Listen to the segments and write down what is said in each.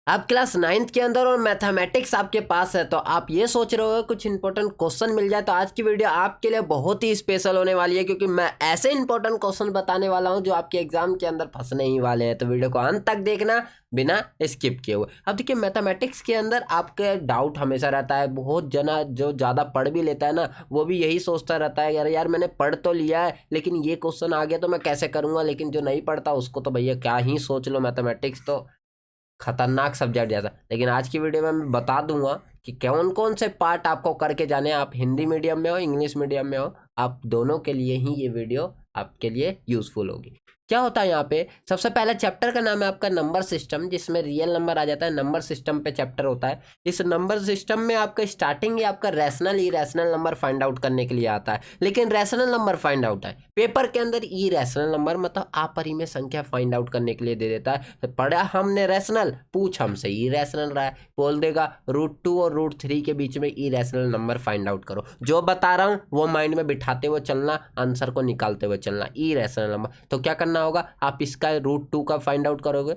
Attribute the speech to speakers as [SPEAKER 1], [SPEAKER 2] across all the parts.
[SPEAKER 1] आप class 9th के अंदर और मैथमेटिक्स आपके पास है तो आप ये सोच रहे हो कुछ इंपॉर्टेंट क्वेश्चन मिल जाए, तो आज की वीडियो आपके लिए बहुत ही स्पेशल होने वाली है, क्योंकि मैं ऐसे इंपॉर्टेंट क्वेश्चन बताने वाला हूं जो आपके एग्जाम के अंदर फंसने ही वाले हैं। तो वीडियो को अंत तक देखना बिना स्किप किए हुए। अब देखिए, मैथमेटिक्स के अंदर आपके डाउट हमेशा रहता है। बहुत जना जो ज़्यादा पढ़ भी लेता है ना, वो भी यही सोचता रहता है, यार यार मैंने पढ़ तो लिया है लेकिन ये क्वेश्चन आ गया तो मैं कैसे करूँगा। लेकिन जो नहीं पढ़ता उसको तो भैया क्या ही सोच लो, मैथमेटिक्स तो खतरनाक सब्जेक्ट जैसा। लेकिन आज की वीडियो में मैं बता दूंगा कि कौन कौन से पार्ट आपको करके जाने हैं। आप हिंदी मीडियम में हो, इंग्लिश मीडियम में हो, आप दोनों के लिए ही ये वीडियो आपके लिए यूजफुल होगी। क्या होता है यहाँ पे, सबसे पहला चैप्टर का नाम है आपका नंबर सिस्टम, जिसमें रियल नंबर आ जाता है। नंबर सिस्टम पे चैप्टर होता है। इस नंबर सिस्टम में आपका स्टार्टिंग ही आपका rational irrational number find out करने के लिए आता है। लेकिन रैशनल नंबर फाइंड आउट है, पेपर के अंदर इरेशनल नंबर मतलब अपरिमेय संख्या फाइंड आउट करने के लिए दे देता है। तो पढ़ा हमने रैशनल, पूछ हमसे इरेशनल रहा है, बोल देगा √2 और √3 के बीच में इरेशनल नंबर फाइंड आउट करो। जो बता रहा हूँ वो माइंड में बिठाते हुए चलना, आंसर को निकालते हुए चलना। इरेशनल नंबर तो क्या करना होगा, आप इसका √2 का फाइंड आउट करोगे,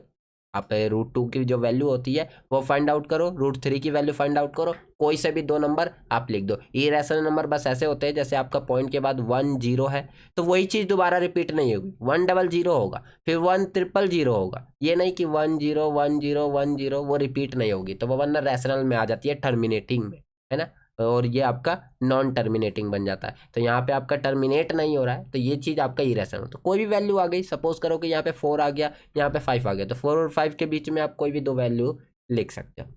[SPEAKER 1] आप √2 की जो वैल्यू होती है वो फाइंड आउट करो, √3 की वैल्यू फाइंड आउट करो, कोई से भी दो नंबर आप लिख दो। इरेशनल नंबर बस ऐसे होते हैं जैसे आपका पॉइंट के बाद 1 0 है तो वही चीज़ दोबारा रिपीट नहीं होगी, 100 होगा, फिर 1000 होगा। ये नहीं कि 10 10 वो रिपीट नहीं होगी, तो वो वरना रैशनल में आ जाती है, टर्मिनेटिंग में, है ना। और ये आपका नॉन टर्मिनेटिंग बन जाता है। तो यहाँ पे आपका टर्मिनेट नहीं हो रहा है तो ये चीज़ आपका इरेशनल। तो कोई भी वैल्यू आ गई, सपोज करो कि यहाँ पे 4 आ गया, यहाँ पे 5 आ गया, तो 4 और 5 के बीच में आप कोई भी दो वैल्यू लिख सकते हो।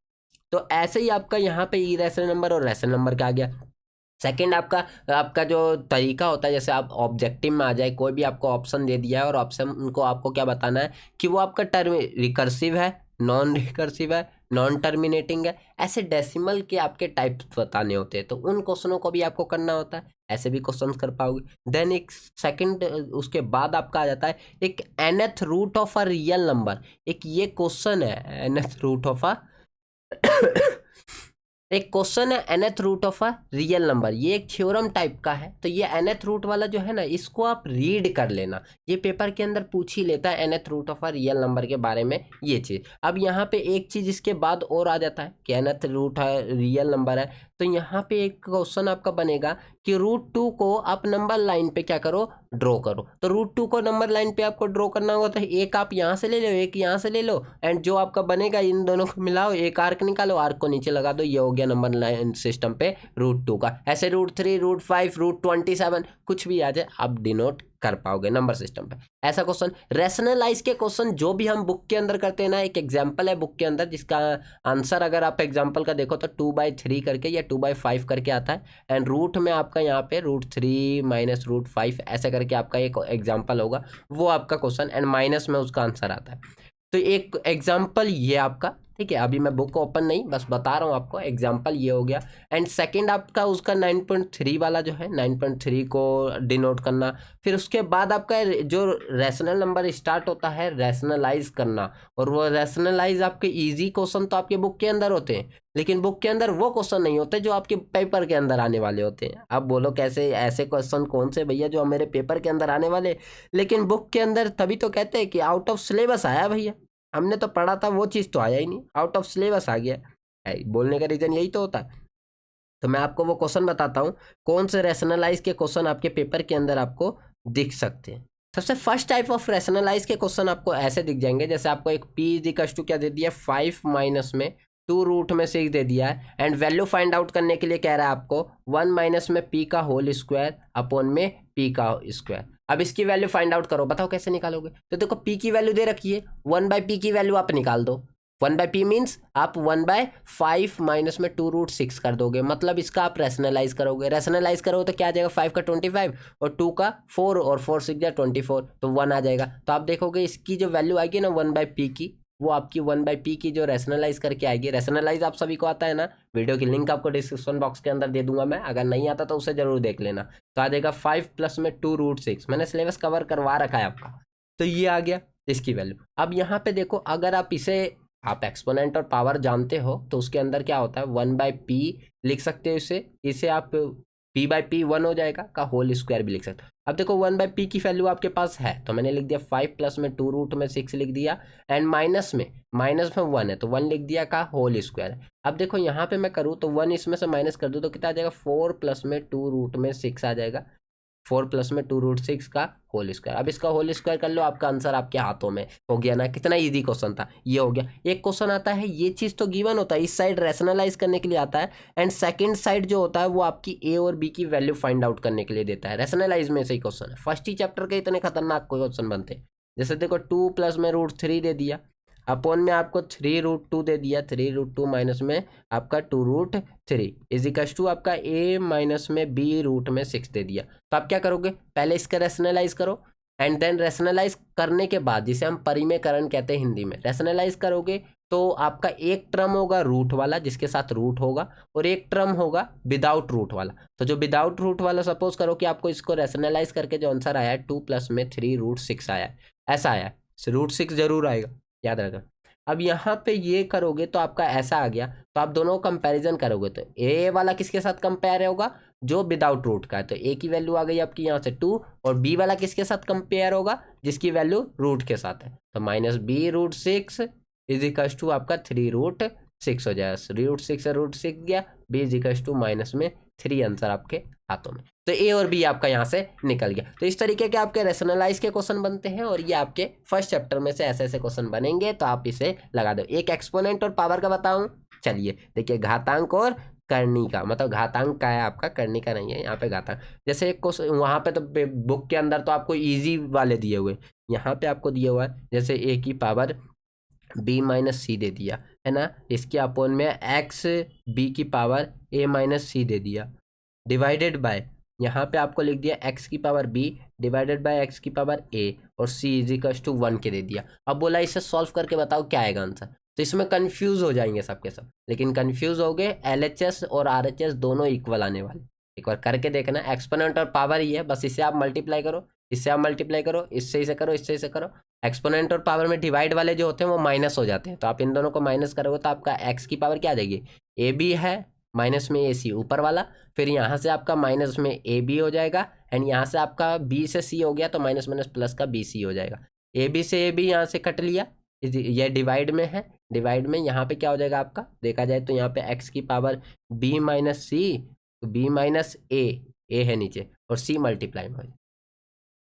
[SPEAKER 1] तो ऐसे ही आपका यहाँ पे इरेशनल नंबर और रैशनल नंबर का आ गया। सेकंड आपका आपका जो तरीका होता है, जैसे आप ऑब्जेक्टिव में आ जाए, कोई भी आपको ऑप्शन दे दिया है और ऑप्शन उनको आपको क्या बताना है कि वो आपका टर्म रिकर्सिव है, नॉन रिकर्सिव है, नॉन टर्मिनेटिंग है। ऐसे डेसिमल के आपके टाइप्स बताने होते हैं, तो उन क्वेश्चनों को भी आपको करना होता है। ऐसे भी क्वेश्चन कर पाओगे। देन एक सेकंड उसके बाद आपका आ जाता है एक nth root of a real number. एक ये क्वेश्चन है nth रूट ऑफ अ एक क्वेश्चन है nth root of a real number. ये एक थ्योरम टाइप का है। तो ये nth रूट वाला जो है ना, इसको आप रीड कर लेना। ये पेपर के अंदर पूछ ही लेता है nth root of a real number के बारे में ये चीज़। अब यहाँ पे एक चीज़ इसके बाद और आ जाता है कि nth रूट है, रियल नंबर है। तो यहाँ पे एक क्वेश्चन आपका बनेगा कि √2 को आप नंबर लाइन पे क्या करो, ड्रॉ करो। तो √2 को नंबर लाइन पे आपको ड्रॉ करना होगा, तो एक आप यहाँ से ले लो, एक यहाँ से ले लो, एंड जो आपका बनेगा इन दोनों को मिलाओ, एक आर्क निकालो, आर्क को नीचे लगा दो, ये हो गया नंबर लाइन सिस्टम पे √2 का। ऐसे √3 √5 √27 कुछ भी आ जाए आप डिनोट कर पाओगे नंबर सिस्टम पे। ऐसा क्वेश्चन रैशनलाइज के क्वेश्चन जो भी हम बुक के अंदर करते हैं ना, एक एग्जाम्पल है बुक के अंदर जिसका आंसर अगर आप एग्जाम्पल का देखो तो 2/3 करके या 2/5 करके आता है। एंड रूट में आपका यहाँ पे √3 माइनस √5 ऐसा करके आपका एक एग्जाम्पल होगा, वो आपका क्वेश्चन, एंड माइनस में उसका आंसर आता है। तो एक एग्जाम्पल ये आपका, ठीक है। अभी मैं बुक ओपन नहीं, बस बता रहा हूँ आपको, एग्जाम्पल ये हो गया। एंड सेकंड आपका उसका 9.3 वाला जो है, 9.3 को डिनोट करना। फिर उसके बाद आपका जो रैशनल नंबर स्टार्ट होता है रैशनलाइज करना, और वो रैशनलाइज आपके इजी क्वेश्चन तो आपके बुक के अंदर होते हैं, लेकिन बुक के अंदर वो क्वेश्चन नहीं होते जो आपके पेपर के अंदर आने वाले होते हैं। आप बोलो कैसे, ऐसे क्वेश्चन कौन से भैया जो मेरे पेपर के अंदर आने वाले, लेकिन बुक के अंदर तभी तो कहते हैं कि आउट ऑफ सिलेबस आया भैया। हमने तो पढ़ा था वो चीज़ तो आया ही नहीं, आउट ऑफ सिलेबस आ गया बोलने का रीज़न यही तो होता है। तो मैं आपको वो क्वेश्चन बताता हूँ कौन से रैशनलाइज के क्वेश्चन आपके पेपर के अंदर आपको दिख सकते हैं। सबसे फर्स्ट टाइप ऑफ रैशनलाइज के क्वेश्चन आपको ऐसे दिख जाएंगे, जैसे आपको एक p इक्वल टू क्या दे दिया, 5 माइनस में 2 रूट में 6 दे दिया है, एंड वैल्यू फाइंड आउट करने के लिए कह रहा है आपको 1 माइनस में p का होल स्क्वायर अपॉन में p का स्क्वायर। अब इसकी वैल्यू फाइंड आउट करो, बताओ कैसे निकालोगे। तो देखो p की वैल्यू दे रखी है, 1/p की वैल्यू आप निकाल दो। 1/p मीन्स आप 1/5 माइनस में 2√6 कर दोगे, मतलब इसका आप रैशनलाइज करोगे। रैशनलाइज करोगे तो क्या आ जाएगा, 5 का 25 और 2 का 4 और 4 6 जा 24, तो 1 आ जाएगा। तो आप देखोगे इसकी जो वैल्यू आएगी ना 1/p की, वो आपकी 1/p की जो रैशनलाइज करके आएगी। रैशनलाइज आप सभी को आता है ना, वीडियो की लिंक आपको डिस्क्रिप्शन बॉक्स के अंदर दे दूंगा मैं, अगर नहीं आता तो उसे जरूर देख लेना। तो आ जाएगा 5 प्लस में 2√6, मैंने सिलेबस कवर करवा रखा है आपका। तो ये आ गया इसकी वैल्यू। अब यहाँ पे देखो, अगर आप इसे, आप एक्सपोनेंट और पावर जानते हो तो उसके अंदर क्या होता है, 1/p लिख सकते हो इसे। इसे आप p बाई पी 1 हो जाएगा का होल स्क्वायर भी लिख सकते हो। अब देखो 1 बाई पी की वैल्यू आपके पास है तो मैंने लिख दिया 5 प्लस में 2 रूट में 6 लिख दिया, एंड माइनस में 1 है तो 1 लिख दिया का होल स्क्वायर। अब देखो यहाँ पे मैं करूँ तो 1 इसमें से माइनस कर दूँ तो कितना आ जाएगा, 4 प्लस में 2 रूट में 6 आ जाएगा, 4 प्लस में 2 रूट 6 का होल स्क्वायर। अब इसका होल स्क्वायर कर लो, आपका आंसर आपके हाथों में हो गया ना। कितना इजी क्वेश्चन था, ये हो गया। एक क्वेश्चन आता है, ये चीज़ तो गिवन होता है, इस साइड रैशनलाइज करने के लिए आता है, एंड सेकंड साइड जो होता है वो आपकी ए और बी की वैल्यू फाइंड आउट करने के लिए देता है। रैशनलाइज में से ही क्वेश्चन है, फर्स्ट ही चैप्टर के इतने खतरनाक कोई क्वेश्चन बनते हैं। जैसे देखो 2 प्लस में √3 दे दिया, अपॉन में आपको 3√2 दे दिया, 3√2 माइनस में आपका 2√3 इजिकल्स टू आपका a माइनस में b रूट में 6 दे दिया। तो आप क्या करोगे, पहले इसका रैशनलाइज करो, एंड देन रैशनलाइज करने के बाद, जिसे हम परिमेयकरण कहते हैं हिंदी में, रैशनलाइज करोगे तो आपका एक टर्म होगा रूट वाला जिसके साथ रूट होगा, और एक टर्म होगा विदाउट रूट वाला। तो जो विदाउट रूट वाला, सपोज करो कि आपको इसको रैशनलाइज करके जो आंसर आया है 2 प्लस में 3√6 आया है, ऐसा आया है, √6 जरूर आएगा, याद रखना। अब यहाँ पे ये करोगे तो आपका ऐसा आ गया, तो आप दोनों कंपैरिजन करोगे तो ए वाला किसके साथ कंपेयर होगा, जो विदाउट रूट का है, तो ए की वैल्यू आ गई आपकी यहाँ से 2, और बी वाला किसके साथ कंपेयर होगा, जिसकी वैल्यू रूट के साथ है, तो -b√6 इजिकल्स टू आपका 3√6 हो जाएगा, √6 से √6 गया, b इजिकल्स टू माइनस में 3 आंसर आपके हाथों में। तो ए और बी आपका यहाँ से निकल गया। तो इस तरीके के आपके रैशनलाइज के क्वेश्चन बनते हैं, और ये आपके फर्स्ट चैप्टर में से ऐसे ऐसे क्वेश्चन बनेंगे, तो आप इसे लगा दो। एक एक्सपोनेंट और पावर का बताऊं, चलिए देखिए, घातांक और करनी का, मतलब घातांक का है आपका, करनी का नहीं है यहाँ पे घातांक। जैसे एक क्वेश्चन वहाँ पे तो बुक के अंदर तो आपको ईजी वाले दिए हुए, यहाँ पे आपको दिया हुआ है जैसे ए की पावर b माइनस सी दे दिया है ना, इसके अपॉन में x b की पावर a माइनस सी दे दिया, डिवाइडेड बाय यहाँ पे आपको लिख दिया x की power b divided by x की पावर a, और c इजिकल्स टू 1 के दे दिया। अब बोला इसे सॉल्व करके बताओ क्या आएगा आंसर, तो इसमें कंफ्यूज हो जाएंगे सबके सब, लेकिन कंफ्यूज हो गए, LHS और RHS दोनों इक्वल आने वाले। एक बार करके देखना, एक्सपोनेंट और पावर ही है, बस इसे आप मल्टीप्लाई करो, इससे आप मल्टीप्लाई करो, इससे इसे करो, इससे इसे करो। एक्सपोनेंट और पावर में डिवाइड वाले जो होते हैं वो माइनस हो जाते हैं, तो आप इन दोनों को माइनस करोगे तो आपका x की पावर क्या आ जाएगी, ए बी है, माइनस में AC ऊपर वाला, फिर यहाँ से आपका माइनस में AB हो जाएगा, एंड यहाँ से आपका B से C हो गया तो माइनस माइनस प्लस का BC हो जाएगा। AB से AB यहाँ से कट लिया, ये डिवाइड में है, डिवाइड में यहाँ पे क्या हो जाएगा आपका, देखा जाए तो यहाँ पे x की पावर b माइनस सी, b माइनस ए है नीचे, और c मल्टीप्लाई में।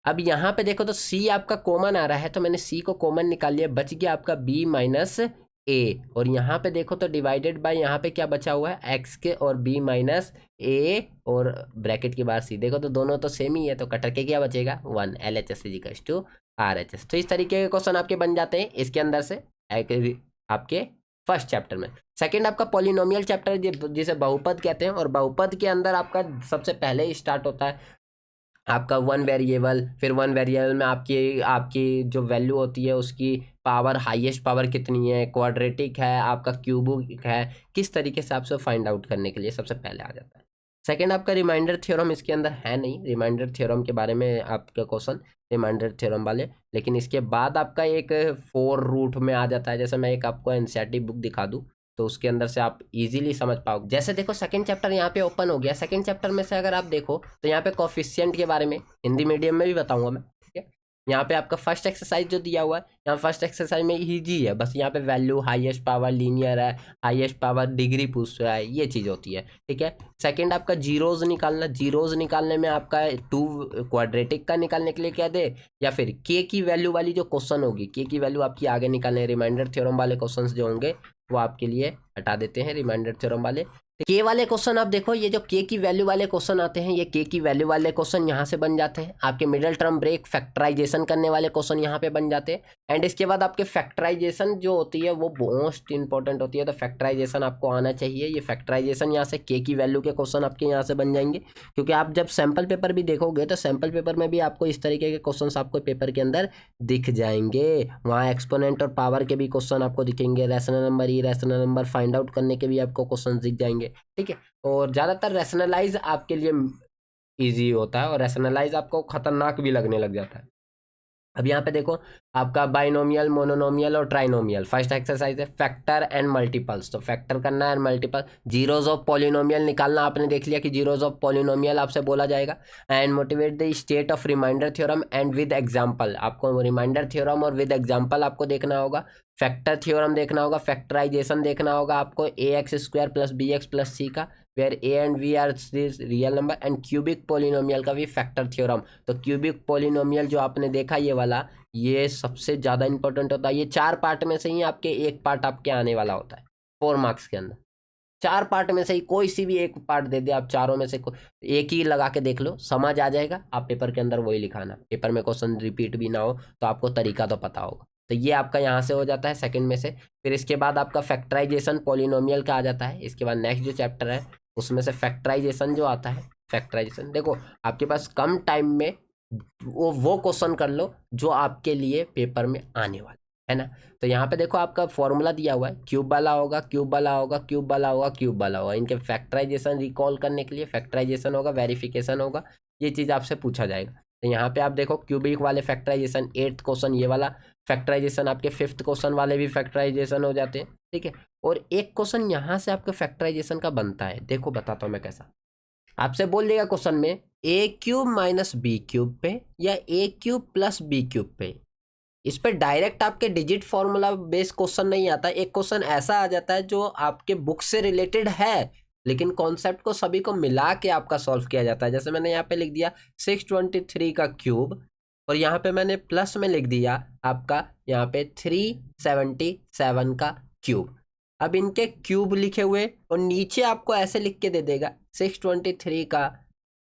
[SPEAKER 1] अब यहाँ पे देखो तो c आपका कॉमन आ रहा है, तो मैंने c को कॉमन निकाल लिया, बच गया आपका b माइनस ए, और यहाँ पे देखो तो डिवाइडेड बाय यहाँ पे क्या बचा हुआ है, x के और b माइनस ए, और ब्रैकेट के बाद c, देखो तो दोनों तो सेम ही है, तो कटर के क्या बचेगा 1, LHS इजिकल्स टू RHS। तो इस तरीके के क्वेश्चन आपके बन जाते हैं इसके अंदर से आपके फर्स्ट चैप्टर में। सेकंड आपका पॉलिनोमियल चैप्टर, जिसे बहुपद कहते हैं, और बहुपद के अंदर आपका सबसे पहले स्टार्ट होता है आपका 1 वेरिएबल, फिर 1 वेरिएबल में आपकी आपकी जो वैल्यू होती है उसकी पावर, हाईएस्ट पावर कितनी है, क्वाड्रेटिक है, आपका क्यूबिक है, किस तरीके से आपसे फाइंड आउट करने के लिए सबसे पहले आ जाता है। सेकंड आपका रिमाइंडर थ्योरम, इसके अंदर है नहीं रिमाइंडर थ्योरम के बारे में आपका क्वेश्चन, रिमाइंडर थ्योरम वाले, लेकिन इसके बाद आपका एक 4 रूट में आ जाता है। जैसे मैं एक आपको एनसीईआरटी बुक दिखा दूँ तो उसके अंदर से आप इजीली समझ पाओगे। जैसे देखो सेकंड चैप्टर यहाँ पे ओपन हो गया, सेकंड चैप्टर में से अगर आप देखो तो यहाँ पे कोफिशिएंट के बारे में हिंदी मीडियम में भी बताऊंगा मैं, ठीक है। यहाँ पे आपका फर्स्ट एक्सरसाइज जो दिया हुआ है, यहाँ फर्स्ट एक्सरसाइज में इजी है, बस यहाँ पे वैल्यू, हाईएस्ट पावर लीनियर है, हाईएस्ट पावर डिग्री पूछ रहा है, ये चीज़ होती है, ठीक है। सेकंड आपका जीरोज निकालना, जीरोज निकालने में आपका 2 क्वाड्रेटिक का निकालने के लिए क्या दे, या फिर के की वैल्यू वाली जो क्वेश्चन होगी, के की वैल्यू आपकी आगे निकालने, रिमाइंडर थ्योरम वाले क्वेश्चन जो होंगे वो आपके लिए हटा देते हैं रिमाइंडर थ्योरम वाले। के वाले क्वेश्चन आप देखो, ये जो के की वैल्यू वाले क्वेश्चन आते हैं, ये के की वैल्यू वाले क्वेश्चन यहाँ से बन जाते हैं। आपके मिडिल टर्म ब्रेक फैक्टराइजेशन करने वाले क्वेश्चन यहाँ पे बन जाते हैं, एंड इसके बाद आपके फैक्टराइजेशन जो होती है वो मोस्ट इंपॉर्टेंट होती है, तो फैक्टराइजेशन आपको आना चाहिए। ये फैक्टराइजेशन यहाँ से के की वैल्यू के क्वेश्चन आपके यहाँ से बन जाएंगे, क्योंकि आप जब सैम्पल पेपर भी देखोगे तो सैम्पल पेपर में भी आपको इस तरीके के क्वेश्चन आपको पेपर के अंदर दिख जाएंगे। वहाँ एक्सपोनेंट और पावर के भी क्वेश्चन आपको दिखेंगे, rational number, irrational number find out करने के भी आपको क्वेश्चन दिख जाएंगे, ठीक है। और ज़्यादातर रैशनलाइज आपके लिए इजी होता है, और रैशनलाइज आपको खतरनाक भी लगने लग जाता है। अब यहाँ पे देखो आपका बाइनोमियल, मोनोनोमियल और ट्राइनोमियल। फर्स्ट एक्सरसाइज है फैक्टर एंड मल्टीपल्स, तो फैक्टर करना है and multiple. Zeros of polynomial निकालना, आपने देख लिया कि जीरोज ऑफ पॉलिनोमियल आपसे बोला जाएगा। And motivate the state of remainder theorem and with example, आपको रिमाइंडर थ्योरम और विद एग्जांपल आपको देखना होगा। फैक्टर थ्योरम देखना होगा, फैक्टराइजेशन देखना होगा आपको a x square plus b x plus c का, where a and b are real number. And cubic polynomial का भी फैक्टर थ्योरम। तो क्यूबिक पोलिनोमियल जो आपने देखा ये वाला, ये सबसे ज़्यादा इंपॉर्टेंट होता है। ये 4 पार्ट में से ही आपके एक पार्ट आपके आने वाला होता है 4 मार्क्स के अंदर। 4 पार्ट में से ही कोई सी भी एक पार्ट दे दे, आप चारों में से एक ही लगा के देख लो, समझ आ जाएगा। आप पेपर के अंदर वही लिखाना, पेपर में क्वेश्चन रिपीट भी ना हो तो आपको तरीका तो पता होगा। तो ये आपका यहाँ से हो जाता है सेकंड में से। फिर इसके बाद आपका फैक्टराइजेशन पॉलिनोमियल का आ जाता है। इसके बाद नेक्स्ट जो चैप्टर है उसमें से फैक्टराइजेशन जो आता है, फैक्टराइजेशन देखो आपके पास कम टाइम में वो क्वेश्चन कर लो जो आपके लिए पेपर में आने वाले है ना। तो यहाँ पे देखो आपका फॉर्मूला दिया हुआ है, क्यूब वाला होगा, क्यूब वाला होगा, क्यूब वाला होगा, क्यूब वाला होगा। इनके फैक्टराइजेशन रिकॉल करने के लिए फैक्टराइजेशन होगा, वेरिफिकेशन होगा, ये चीज़ आपसे पूछा जाएगा। तो यहाँ पे आप देखो क्यूबिक वाले फैक्टराइजेशन 8th क्वेश्चन, ये वाला फैक्टराइजेशन आपके 5th क्वेश्चन वाले भी फैक्टराइजेशन हो जाते हैं, ठीक है। और एक क्वेश्चन यहाँ से आपके फैक्टराइजेशन का बनता है, देखो बताता हूँ मैं कैसा। आपसे बोल देगा क्वेश्चन में ए क्यूब माइनस बी क्यूब पे या ए क्यूब प्लस बी क्यूब पे। इस पर डायरेक्ट आपके डिजिट फॉर्मूला बेस्ड क्वेश्चन नहीं आता। एक क्वेश्चन ऐसा आ जाता है जो आपके बुक से रिलेटेड है लेकिन कॉन्सेप्ट को सभी को मिला के आपका सॉल्व किया जाता है। जैसे मैंने यहाँ पे लिख दिया 623 का क्यूब और यहाँ पे मैंने प्लस में लिख दिया आपका यहाँ पे 377 का क्यूब। अब इनके क्यूब लिखे हुए और नीचे आपको ऐसे लिख के दे देगा 623 का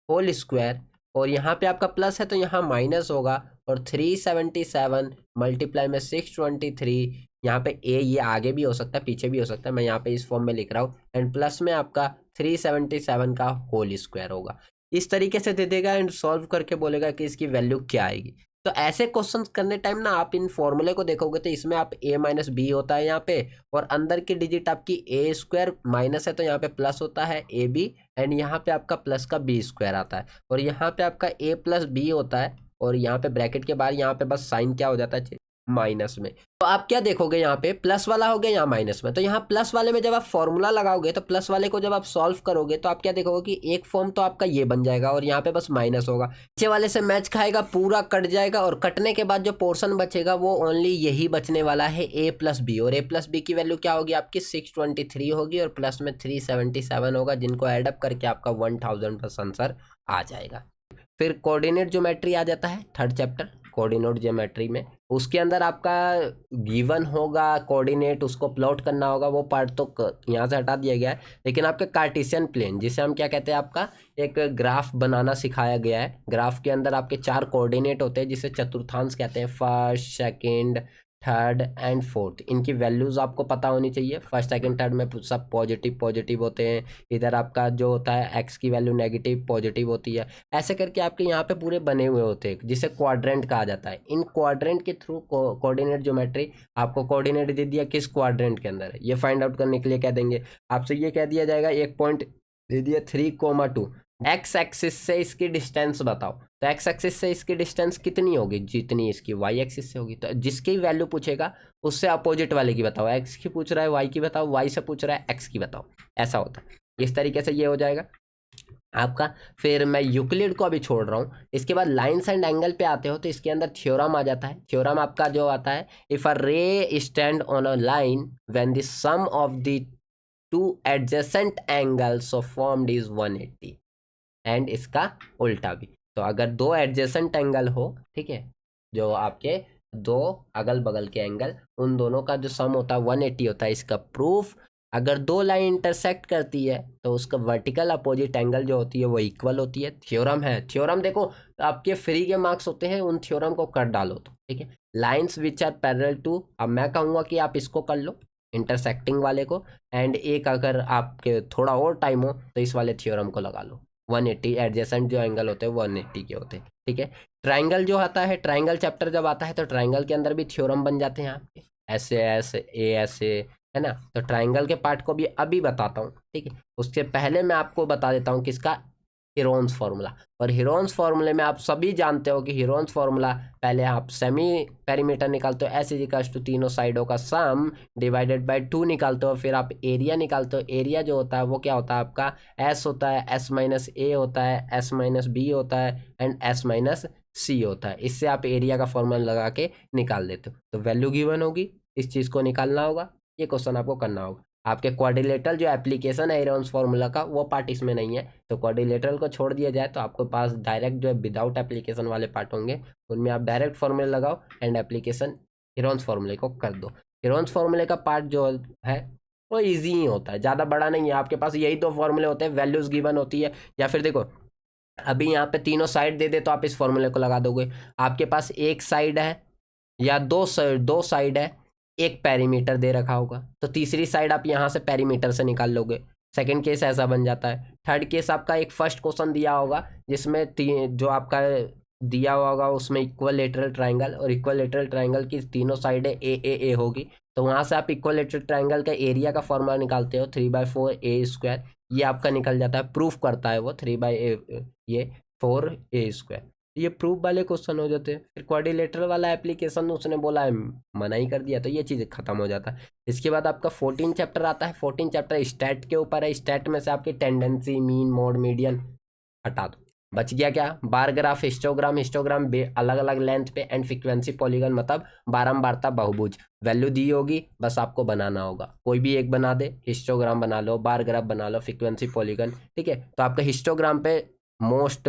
[SPEAKER 1] होल स्क्वायर, और यहाँ पे आपका प्लस है तो यहाँ माइनस होगा, और 377 मल्टीप्लाई में 623, यहाँ पे ए ये आगे भी हो सकता है पीछे भी हो सकता है, मैं यहाँ पे इस फॉर्म में लिख रहा हूँ, एंड प्लस में आपका 377 का होल स्क्वायर होगा। इस तरीके से दे देगा एंड सॉल्व करके बोलेगा कि इसकी वैल्यू क्या आएगी। तो ऐसे क्वेश्चन करने टाइम ना आप इन फॉर्मूले को देखोगे तो इसमें आप ए माइनस बी होता है यहाँ पे, और अंदर की डिजिट आपकी ए स्क्वायर माइनस है तो यहाँ पे प्लस होता है ए बी, एंड यहाँ पे आपका प्लस का बी स्क्वायर आता है, और यहाँ पे आपका ए प्लस बी होता है, और यहाँ पे ब्रैकेट के बाहर यहाँ पे बस साइन क्या हो जाता है माइनस में। तो आप क्या देखोगे यहाँ पे प्लस वाला हो गया यहाँ माइनस में, तो यहाँ प्लस वाले में जब आप फॉर्मूला लगाओगे तो प्लस वाले को जब आप सॉल्व करोगे तो आप क्या देखोगे कि एक फॉर्म तो आपका ये बन जाएगा और यहाँ पे बस माइनस होगा, नीचे वाले से मैच खाएगा, पूरा कट जाएगा, और कटने के बाद जो पोर्शन बचेगा वो ओनली यही बचने वाला है ए प्लस बी, और ए प्लस बी की वैल्यू क्या होगी आपकी 623 होगी और प्लस में 377 होगा, जिनको एडअप करके आपका 1000 प्लस आंसर आ जाएगा। फिर कोऑर्डिनेट ज्योमेट्री आ जाता है थर्ड चैप्टर, कोऑर्डिनेट ज्योमेट्री में उसके अंदर आपका गिवन होगा कोऑर्डिनेट, उसको प्लॉट करना होगा, वो पार्ट तो यहाँ से हटा दिया गया है, लेकिन आपके कार्टेशियन प्लेन जिसे हम क्या कहते हैं आपका एक ग्राफ बनाना सिखाया गया है। ग्राफ के अंदर आपके 4 कोऑर्डिनेट होते हैं जिसे चतुर्थांश कहते हैं, first second third and fourth. इनकी वैल्यूज़ आपको पता होनी चाहिए। फर्स्ट सेकंड थर्ड में सब पॉजिटिव पॉजिटिव होते हैं, इधर आपका जो होता है एक्स की वैल्यू नेगेटिव पॉजिटिव होती है, ऐसे करके आपके यहाँ पे पूरे बने हुए होते हैं जिसे क्वाड्रेंट कहा जाता है। इन क्वाड्रेंट के थ्रू कोऑर्डिनेट ज्योमेट्री, आपको कोऑर्डिनेट दे दिया किस क्वाड्रेंट के अंदर है ये फाइंड आउट करने के लिए कह देंगे आपसे, ये कह दिया जाएगा एक पॉइंट दे दिया 3,2, एक्स एक्सिस से इसकी डिस्टेंस बताओ, तो एक्स एक्सिस से इसकी डिस्टेंस कितनी होगी जितनी इसकी वाई एक्सिस से होगी, तो जिसकी वैल्यू पूछेगा उससे अपोजिट वाले की बताओ, एक्स की पूछ रहा है वाई की बताओ, वाई से पूछ रहा है एक्स की बताओ, ऐसा होता है। इस तरीके से ये हो जाएगा आपका। फिर मैं यूक्लिड को अभी छोड़ रहा हूँ। इसके बाद लाइन्स एंड एंगल पे आते हो तो इसके अंदर थ्योरम आ जाता है। थ्योरम आपका जो आता है, if a ray stand on a line when the sum of the two adjacent angles of formed is 180, and इसका उल्टा भी। तो अगर 2 एडजेसेंट एंगल हो, ठीक है, जो आपके 2 अगल बगल के एंगल, उन दोनों का जो सम होता है 180 होता है। इसका प्रूफ, अगर 2 लाइन इंटरसेक्ट करती है तो उसका वर्टिकल अपोजिट एंगल जो होती है वो इक्वल होती है। थ्योरम है, थ्योरम देखो आपके फ्री के मार्क्स होते हैं, उन थ्योरम को कर डालो तो ठीक है। Lines which are parallel to, अब मैं कहूँगा कि आप इसको कर लो इंटरसेक्टिंग वाले को, एंड एक अगर आपके थोड़ा और टाइम हो तो इस वाले थ्योरम को लगा लो। 180 एडजेसेंट जो एंगल होते हैं 180 के होते हैं, ठीक है। ट्राइंगल जो आता है, ट्राइंगल चैप्टर जब आता है तो ट्राइंगल के अंदर भी थ्योरम बन जाते हैं आपके, ऐसे ऐसे ए ऐसे, है ना। तो ट्राइंगल के पार्ट को भी अभी बताता हूँ, ठीक है। उसके पहले मैं आपको बता देता हूँ किसका हीरोन्स फार्मूला। और हीरोन्स फार्मूले में आप सभी जानते हो कि हीरोन्स फार्मूला पहले आप सेमी पेरीमीटर निकालते हो, एस इज इक्वल्स टू तीनों साइडों का सम डिवाइडेड बाय 2 निकालते हो, फिर आप एरिया निकालते हो। एरिया जो होता है वो क्या होता है आपका, एस होता है, एस माइनस ए होता है, एस माइनस बी होता है एंड एस माइनस सी होता है। इससे आप एरिया का फॉर्मूला लगा के निकाल देते हो। तो वैल्यू गिवन होगी, इस चीज़ को निकालना होगा, ये क्वेश्चन आपको करना होगा। आपके क्वाड्रिलेटरल जो एप्लीकेशन है हीरोन्स फार्मूला का, वो पार्ट इसमें नहीं है, तो क्वाड्रिलेटरल को छोड़ दिया जाए तो आपके पास डायरेक्ट जो है विदाउट एप्लीकेशन वाले पार्ट होंगे, उनमें आप डायरेक्ट फॉर्मूला लगाओ एंड एप्लीकेशन हीरोन्स फार्मूले को कर दो। हीरोन्स फार्मूले का पार्ट जो है वो ईजी ही होता है, ज़्यादा बड़ा नहीं है। आपके पास यही दो फॉर्मूले होते हैं, वैल्यूज गिवन होती है, या फिर देखो अभी यहाँ पे तीनों साइड दे दे तो आप इस फॉर्मूले को लगा दोगे। आपके पास एक साइड है या दो साइड है, एक पेरीमीटर दे रखा होगा, तो तीसरी साइड आप यहाँ से पेरीमीटर से निकाल लोगे। सेकंड केस ऐसा बन जाता है। थर्ड केस आपका एक फर्स्ट क्वेश्चन दिया होगा जिसमें जो आपका दिया हुआ होगा उसमें इक्वल लेटरल ट्राइंगल, और इक्वल लेटरल ट्राइंगल की तीनों साइडें ए होगी, तो वहाँ से आप इक्वल लेटरल ट्राइंगल का एरिया का फॉर्मूला निकालते हो 3/4 ए स्क्वायर, ये आपका निकल जाता है। प्रूफ करता है वो 3/4 ए स्क्वायर, ये प्रूफ वाले क्वेश्चन हो जाते हैं। फिर क्वाड्रिलेटरल वाला एप्लीकेशन उसने बोला है, मना ही कर दिया, तो ये चीज़ खत्म हो जाता है। इसके बाद आपका 14 चैप्टर आता है। 14 चैप्टर स्टैट के ऊपर है। स्टैट में से आपकी टेंडेंसी, मीन, मोड, मीडियन हटा दो। बच गया क्या, बार ग्राफ, हिस्टोग्राम। हिस्टोग्राम अलग अलग लेंथ पे एंड फ्रीक्वेंसी पॉलीगन, मतलब बारंबारता बहुभुज। वैल्यू दी होगी, बस आपको बनाना होगा, कोई भी एक बना दे। हिस्टोग्राम बना लो, बार ग्राफ बना लो, फ्रीक्वेंसी पॉलीगन, ठीक है। तो आपका हिस्टोग्राम पे मोस्ट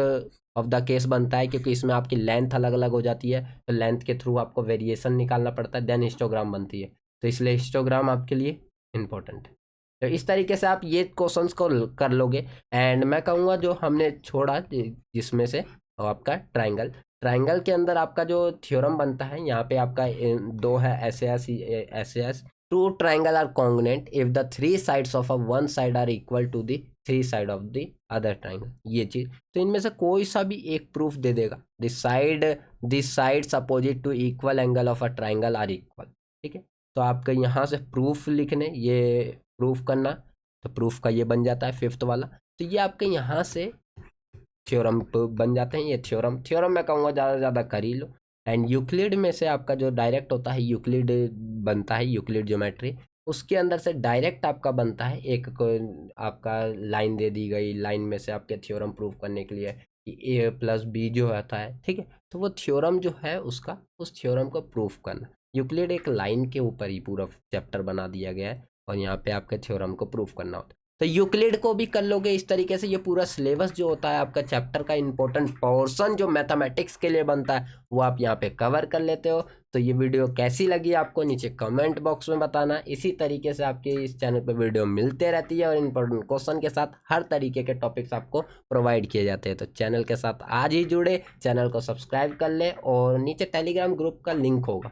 [SPEAKER 1] ऑफ द केस बनता है, क्योंकि इसमें आपकी लेंथ अलग अलग हो जाती है, तो लेंथ के थ्रू आपको वेरिएशन निकालना पड़ता है, देन हिस्टोग्राम बनती है। तो इसलिए हिस्टोग्राम आपके लिए इंपॉर्टेंट है। तो इस तरीके से आप ये क्वेश्चंस को कर लोगे। एंड मैं कहूँगा जो हमने छोड़ा जिसमें से आपका ट्राइंगल, ट्राइंगल के अंदर आपका जो थ्योरम बनता है, यहाँ पे आपका दो है S two triangle are congruent if the three sides of a one side are equal to the three side of the other triangle, ये चीज। तो इनमें से कोई सा भी एक प्रूफ दे देगा, the sides opposite to equal angle of a triangle are equal, ठीक है। तो आपका यहाँ से प्रूफ लिखने, ये प्रूफ करना, तो प्रूफ का ये बन जाता है फिफ्थ वाला। तो ये आपके यहाँ से थ्योरम बन जाते हैं। ये थ्योरम मैं कहूँगा ज़्यादा से ज़्यादा कर ही लो। एंड यूक्लिड में से आपका जो डायरेक्ट होता है, यूक्लिड बनता है, यूक्लिड ज्योमेट्री, उसके अंदर से डायरेक्ट आपका बनता है एक आपका लाइन दे दी गई, लाइन में से आपके थ्योरम प्रूव करने के लिए कि ए प्लस बी जो होता है, ठीक है। तो वो थ्योरम जो है उसका, उस थ्योरम को प्रूफ करना। यूक्लिड एक लाइन के ऊपर ही पूरा चैप्टर बना दिया गया है, और यहाँ पे आपके थ्योरम को प्रूफ करना होता है। तो यूक्लिड को भी कर लोगे इस तरीके से। ये पूरा सिलेबस जो होता है आपका चैप्टर का इंपॉर्टेंट पोर्शन जो मैथमेटिक्स के लिए बनता है, वो आप यहाँ पे कवर कर लेते हो। तो ये वीडियो कैसी लगी आपको नीचे कमेंट बॉक्स में बताना। इसी तरीके से आपके इस चैनल पे वीडियो मिलते रहती है, और इंपॉर्टेंट क्वेश्चन के साथ हर तरीके के टॉपिक्स आपको प्रोवाइड किए जाते हैं। तो चैनल के साथ आज ही जुड़े, चैनल को सब्सक्राइब कर ले, और नीचे टेलीग्राम ग्रुप का लिंक होगा,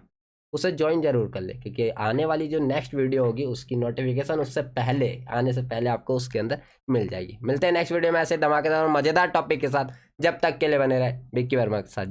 [SPEAKER 1] उसे ज्वाइन जरूर कर ले, क्योंकि आने वाली जो नेक्स्ट वीडियो होगी उसकी नोटिफिकेशन उससे पहले, आने से पहले आपको उसके अंदर मिल जाएगी। मिलते हैं नेक्स्ट वीडियो में ऐसे धमाकेदार और मज़ेदार टॉपिक के साथ। जब तक के लिए बने रहे विक्की वर्मा के साथ।